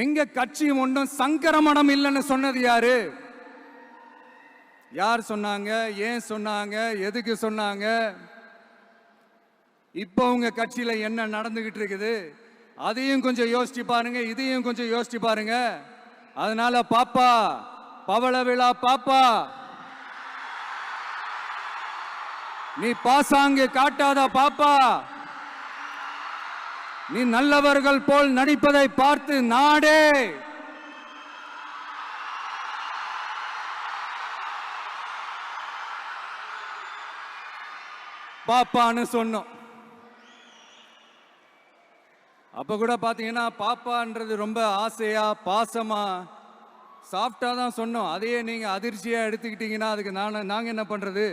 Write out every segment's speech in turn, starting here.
எங்க கட்சி ஒன்றும் சங்கரமணம் இல்லைன்னு சொன்னது யாரு? யார் சொன்னாங்க? ஏன் சொன்னாங்க? எதுக்கு சொன்னாங்க? இப்போ உங்க கட்சியில என்ன நடந்துகிட்டு இருக்குது அதையும் கொஞ்சம் யோசிச்சு பாருங்க, இதையும் கொஞ்சம் யோசிச்சு பாருங்க. அதனால பாப்பா, பவள விழா பாப்பா, நீ பாசாங்கு காட்டாத பாப்பா. நீ நல்லவர்கள் போல் நடிப்பதை பார்த்து நாடே பாப்பான்னு சொன்னோம். அப்ப கூட பாத்தீங்கன்னா பாப்பான்றது ரொம்ப ஆசையா பாசமா சாஃப்டா தான் சொன்னோம். அதையே நீங்க அதிர்ச்சியா எடுத்துக்கிட்டீங்கன்னா அதுக்கு நாங்க என்ன பண்றது?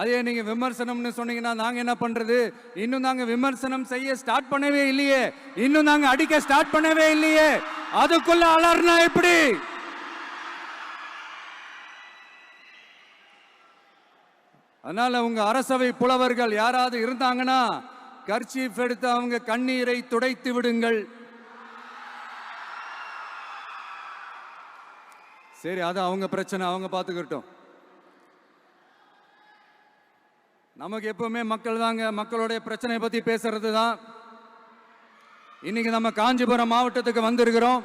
அதே நீங்க விமர்சனம்னு சொன்னீங்கன்னா நாங்க என்ன பண்றது? இன்னும் நாங்க விமர்சனம் செய்ய ஸ்டார்ட் பண்ணவே இல்லையே, இன்னும் நாங்க அடிக்க ஸ்டார்ட் பண்ணவே இல்லையே, அதுக்குள்ள அலர்னா எப்படி? அதனால உங்க அரசவை புலவர்கள் யாராவது இருந்தாங்கன்னா கர்ச்சீஃப் எடுத்து அவங்க கண்ணீரை துடைத்து விடுங்கள். சரி, அது அவங்க பிரச்சனை, அவங்க பார்த்துக்கிட்டோம். நமக்கு எப்பவுமே மக்கள் தாங்க, மக்களுடைய பிரச்சனை பத்தி பேசுறது தான். இன்னைக்கு நம்ம காஞ்சிபுரம் மாவட்டத்துக்கு வந்திருக்கிறோம்.